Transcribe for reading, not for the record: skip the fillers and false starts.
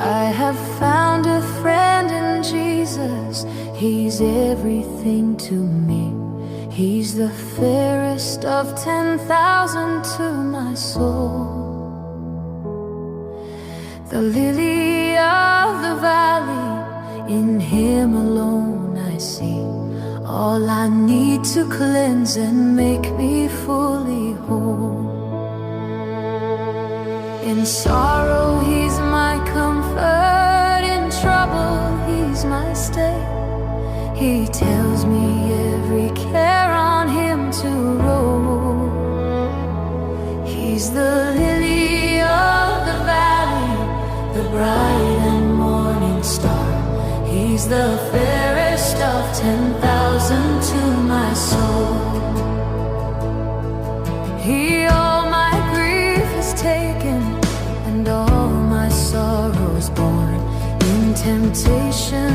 I have found a friend in Jesus. He's everything to me. He's the fairest of 10,000 to my soul. The lily of the valley, in Him alone I see all I need to cleanse and make me fully whole. In sorrow He's my comfort, in trouble He's my stay. He tells me every care on Him to roll. He's the lily of the valley, the bright and morning star. He's the fairest of 10,000 to my soul. He all my grief has taken, and all my sorrows borne. In temptation